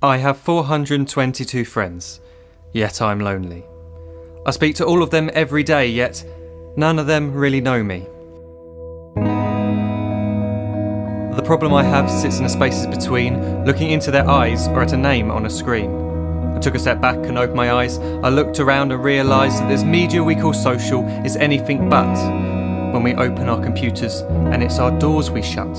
I have 422 friends, yet I'm lonely. I speak to all of them every day, yet none of them really know me. The problem I have sits in the spaces between looking into their eyes or at a name on a screen. I took a step back and opened my eyes. I looked around and realised that this media we call social is anything but when we open our computers and it's our doors we shut.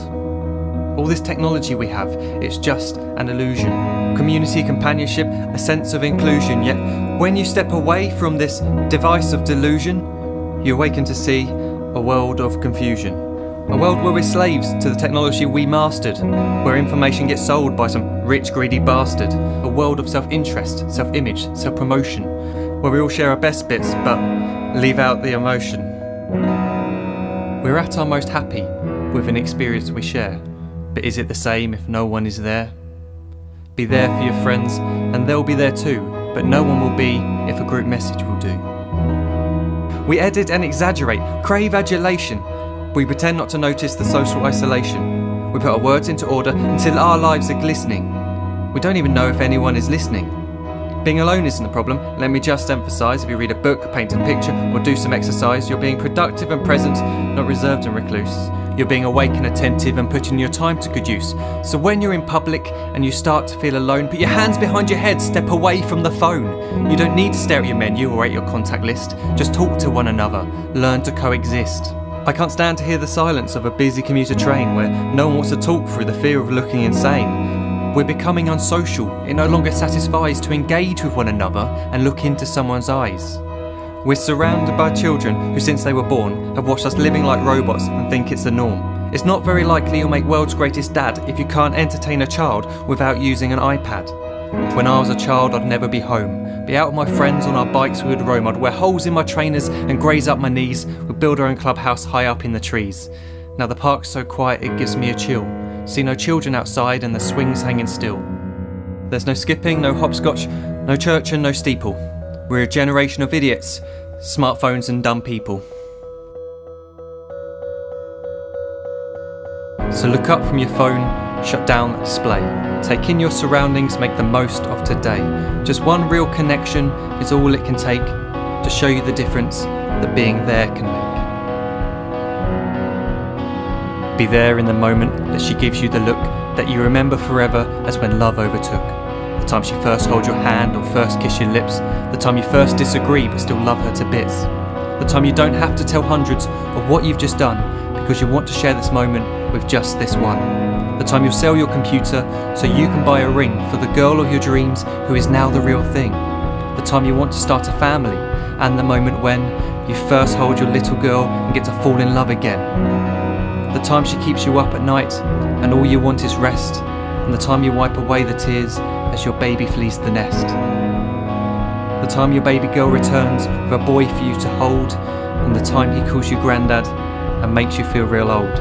All this technology we have, it's just an illusion. Community, companionship, a sense of inclusion. Yet when you step away from this device of delusion, you awaken to see a world of confusion. A world where we're slaves to the technology we mastered, where information gets sold by some rich, greedy bastard. A world of self-interest, self-image, self-promotion, where we all share our best bits but leave out the emotion. We're at our most happy with an experience we share. But is it the same if no one is there? Be there for your friends, and they'll be there too, but no one will be if a group message will do. We edit and exaggerate, crave adulation. We pretend not to notice the social isolation. We put our words into order until our lives are glistening. We don't even know if anyone is listening. Being alone isn't a problem. Let me just emphasise, if you read a book, paint a picture, or do some exercise, you're being productive and present, not reserved and recluse. You're being awake and attentive and putting your time to good use. So when you're in public and you start to feel alone, put your hands behind your head, step away from the phone. You don't need to stare at your menu or at your contact list. Just talk to one another. Learn to coexist. I can't stand to hear the silence of a busy commuter train where no one wants to talk through the fear of looking insane. We're becoming unsocial. It no longer satisfies to engage with one another and look into someone's eyes. We're surrounded by children who, since they were born, have watched us living like robots and think it's the norm. It's not very likely you'll make world's greatest dad if you can't entertain a child without using an iPad. When I was a child, I'd never be home. Be out with my friends on our bikes, we would roam. I'd wear holes in my trainers and graze up my knees. We'd build our own clubhouse high up in the trees. Now the park's so quiet it gives me a chill. See no children outside and the swings hanging still. There's no skipping, no hopscotch, no church and no steeple. We're a generation of idiots, smartphones and dumb people. So look up from your phone, shut down the display. Take in your surroundings, make the most of today. Just one real connection is all it can take to show you the difference that being there can make. Be there in the moment that she gives you the look that you remember forever as when love overtook. The time she first holds your hand or first kiss your lips. The time you first disagree but still love her to bits. The time you don't have to tell hundreds of what you've just done because you want to share this moment with just this one. The time you'll sell your computer so you can buy a ring for the girl of your dreams who is now the real thing. The time you want to start a family and the moment when you first hold your little girl and get to fall in love again. The time she keeps you up at night and all you want is rest. And the time you wipe away the tears as your baby flees the nest. The time your baby girl returns with a boy for you to hold, and the time he calls you granddad and makes you feel real old.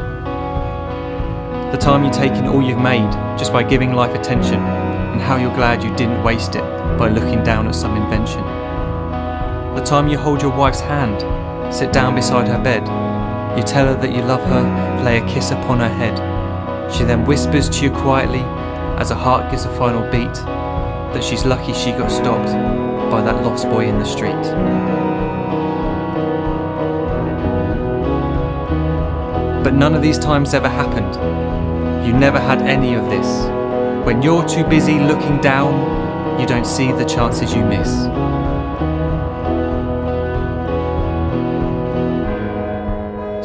The time you take in all you've made just by giving life attention, and how you're glad you didn't waste it by looking down at some invention. The time you hold your wife's hand, sit down beside her bed, you tell her that you love her, lay a kiss upon her head. She then whispers to you quietly as her heart gives a final beat that she's lucky she got stopped by that lost boy in the street. But none of these times ever happened. You never had any of this. When you're too busy looking down, you don't see the chances you miss.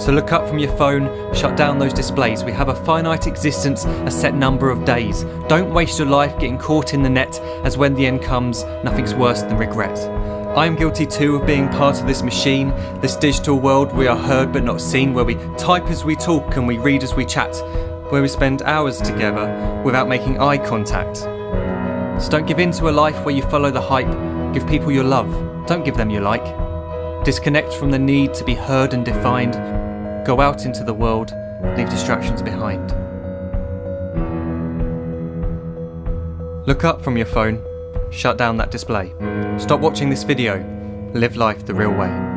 So look up from your phone, shut down those displays. We have a finite existence, a set number of days. Don't waste your life getting caught in the net, as when the end comes, nothing's worse than regret. I'm guilty too of being part of this machine, this digital world we are heard but not seen, where we type as we talk and we read as we chat, where we spend hours together without making eye contact. So don't give in to a life where you follow the hype. Give people your love, don't give them your like. Disconnect from the need to be heard and defined. Go out into the world, leave distractions behind. Look up from your phone, shut down that display. Stop watching this video, live life the real way.